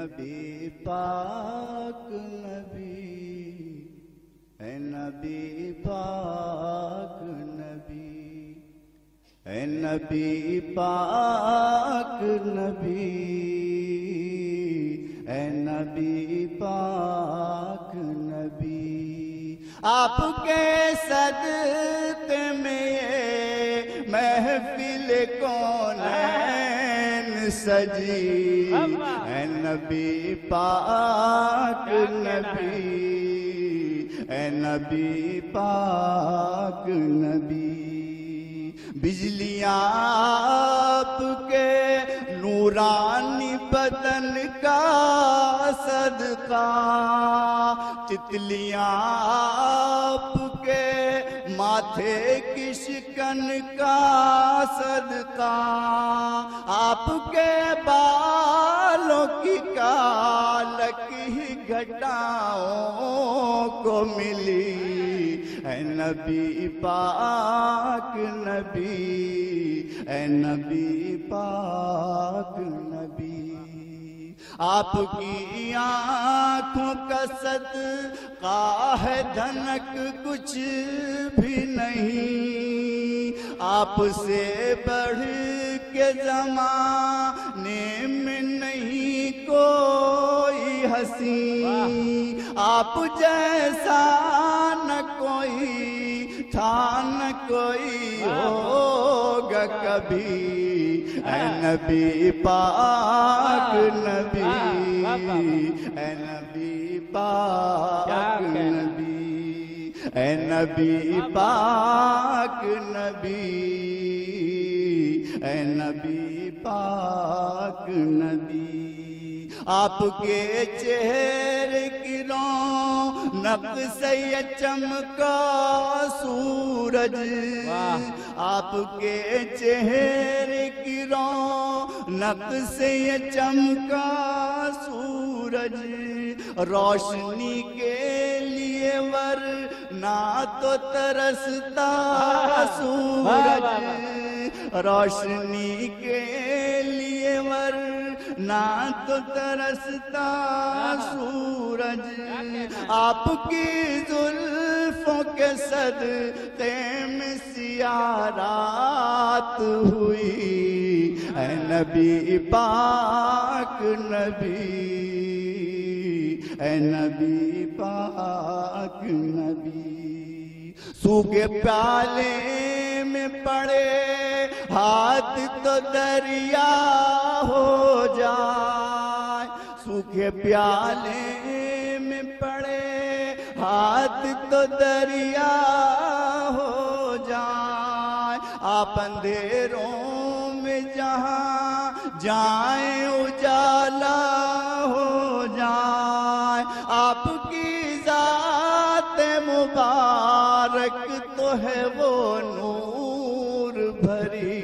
نبی پاک نبی، اے نبی پاک نبی، اے نبی پاک نبی، اے نبی پاک نبی، آپ کے صدقے میں یہ محفل کونین سجی، اے نبی پاک نبی، اے نبی پاک نبی، بجلیاں آپ کے نورانی بدن کا صدقہ، تتلیاں آپ کے ماتھے کی شکن کا صدقہ، آپ کے بالوں کی کالک ہی گھٹاؤں کو ملی، اے نبی پاک نبی، اے نبی پاک نبی، آپ کی آنکھوں کا صدقہ ہے دھنک کچھ بھی نہیں، آپ سے بڑھ کے زمانے میں نہیں کوئی ہنسی، آپ جیسا نہ کوئی تھا نہ کوئی ہوگا کبھی، اے نبی پاک نبی، اے نبی پاک نبی، اے نبی پاک نبی، اے نبی پاک نبی، آپ کے چہرے کی رونق سے یہ چمکا سورج، آپ کے چہرے کی رونق سے یہ چمکا سورج، روشنی کے لیے ورنہ تو ترستا سورج، روشنی کے لیے ورنہ تو ترستا سورج، آپ کی زلفوں کے صدقے میں سیاہ رات ہوئی، اے نبی پاک نبی، اے نبی پاک نبی، سوکھے پیالے میں پڑے ہاتھ تو دریا ہو جائے، سوکھے پیالے میں پڑے ہاتھ تو دریا ہو جائے، آپ اندھیروں میں جہاں جائیں اجالا ہو جائے، آپ کی ذات مبارک تو ہے وہ نور بھری،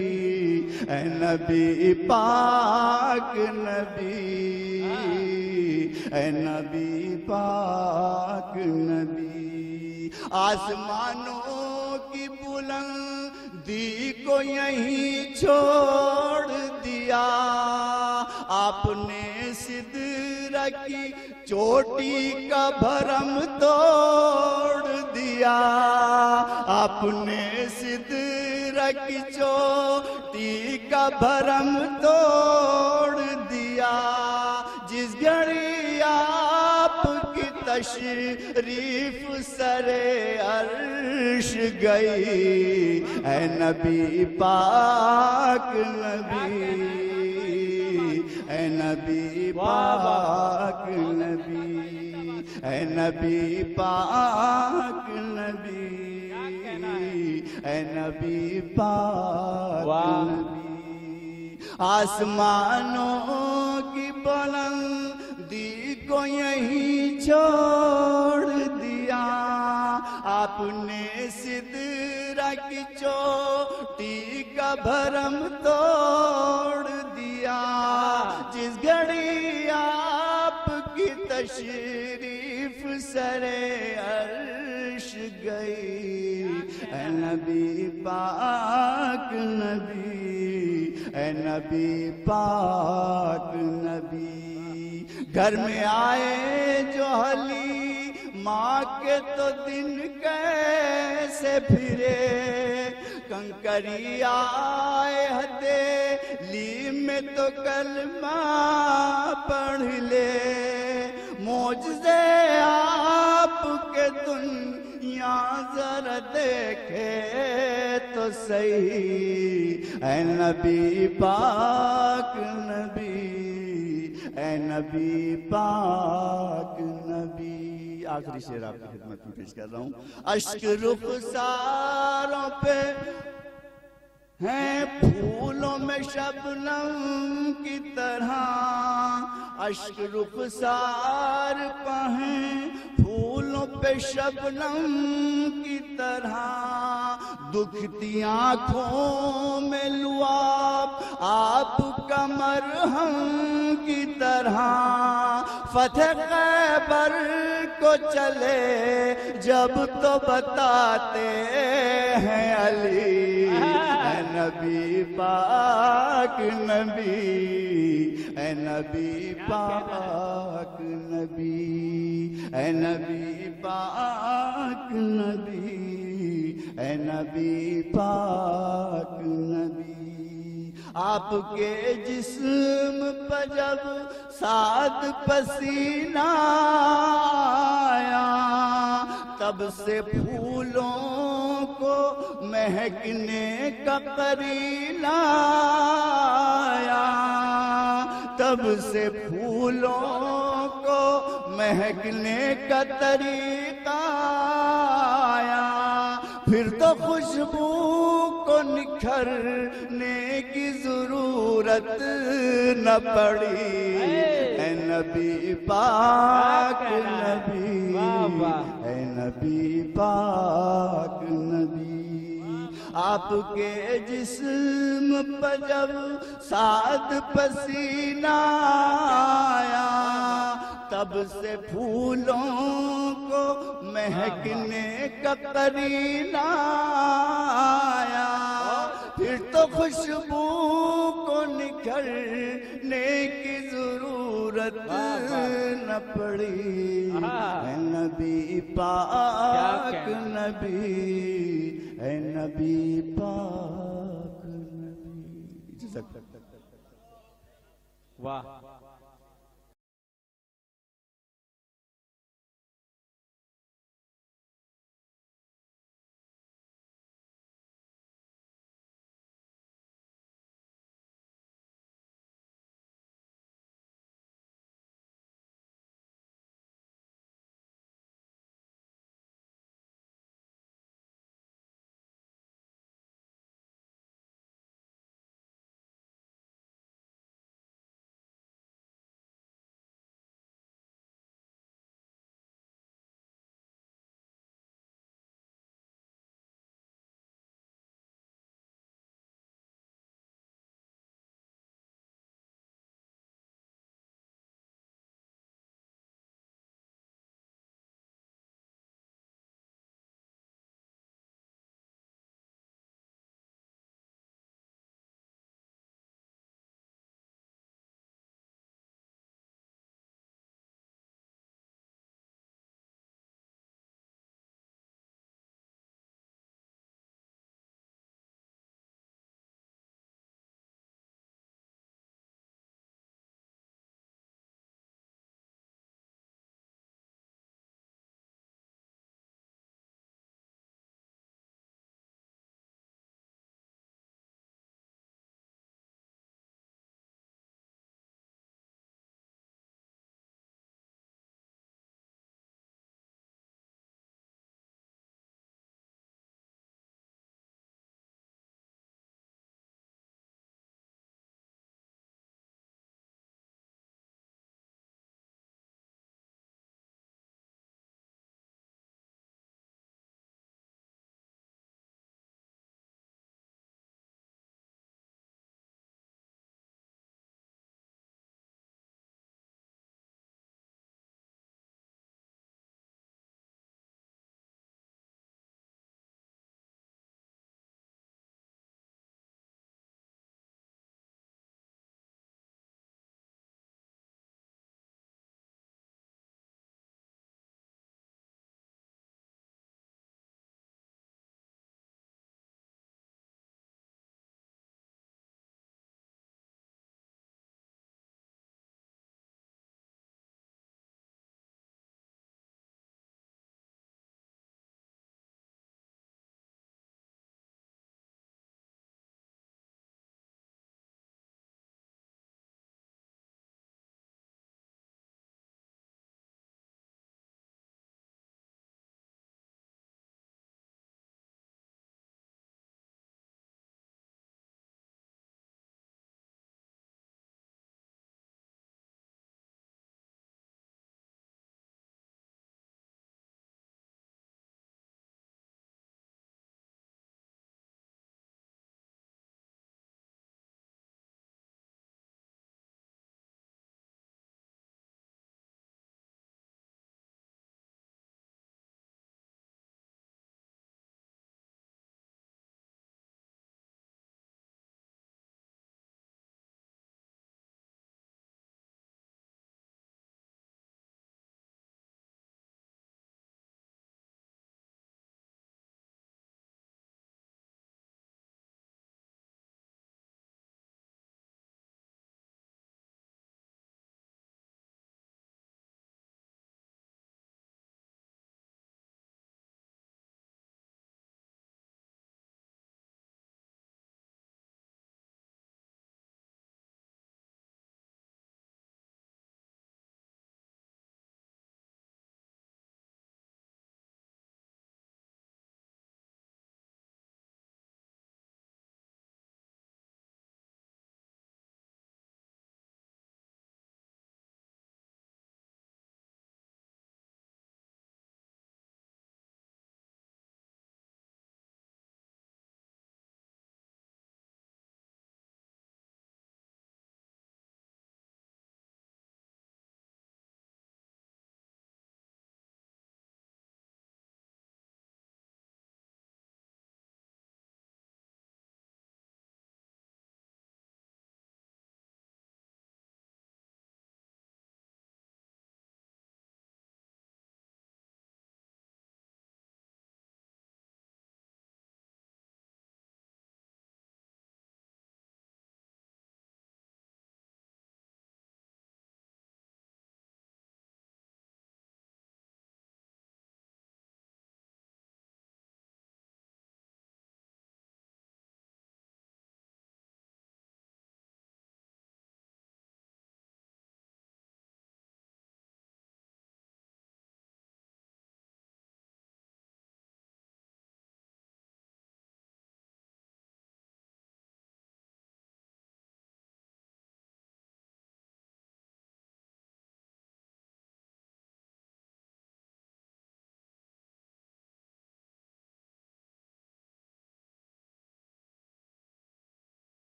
اے نبی پاک نبی، اے نبی پاک نبی، آسمانوں کی بلندی کو یہیں چھوڑ دیا، آپ نے سدرہ کی چوٹی کا بھرم توڑ دیا، آپ نے سدرہ کی چوٹی کا بھرم توڑ دیا، جس گھڑی آپ کی تشریف سر عرش گئی، اے نبی پاک نبی، اے نبی پاک نبی، اے نبی پاک نبی، اے نبی پاک نبی، آسمانوں کی بلندی کو یہیں چھوڑ دیا، آپ نے سدرہ کی چوٹی کا بھرم توڑ دیا، جس گھڑی آپ کی تشریف سر عرش گئی، اے نبی پاک نبی، اے نبی پاک نبی، گھر میں آئے جو حلی ماں کے تو دن کیسے پھرے کنکری آئے ہتھیلی میں تو کلمہ پڑھ لے معجزے آپ کے دنیا ذرا دیکھے تو صحیح اے نبی پاک نبی اے نبی پاک نبی آخری شعر آپ کی خدمت میں پیش کر رہا ہوں اشک رخساروں پہ ہیں پھولوں میں شبنم کی طرح اشک رخسار پہ ہیں پھولوں پہ شبنم کی طرح دکھتی آنکھوں میں لعاب آپ کا مرہم کی طرح فتح خیبر کو چلے جب تو بتاتے ہیں علی اے نبی پاک نبی اے نبی پاک نبی اے نبی پاک نبی اے نبی پاک نبی آپ کے جسم پر جب سات پسینہ آیا تب سے پھولوں کو مہکنے کا قرینہ آیا تب سے پھولوں کو مہکنے کا طریقہ آیا پھر تو خوشبو کو نکھرنے کی ضرورت نہ پڑی اے نبی پاک نبی اے نبی پاک نبی آپ کے جسم پر جب سات پسینہ آیا تب سے پھولوں کو مہکنے کا قرینہ آیا پھر تو خوشبو کو نکھرنے کی ضرورت نہ پڑی اے نبی پاک نبی اے نبی پاک نبی واہ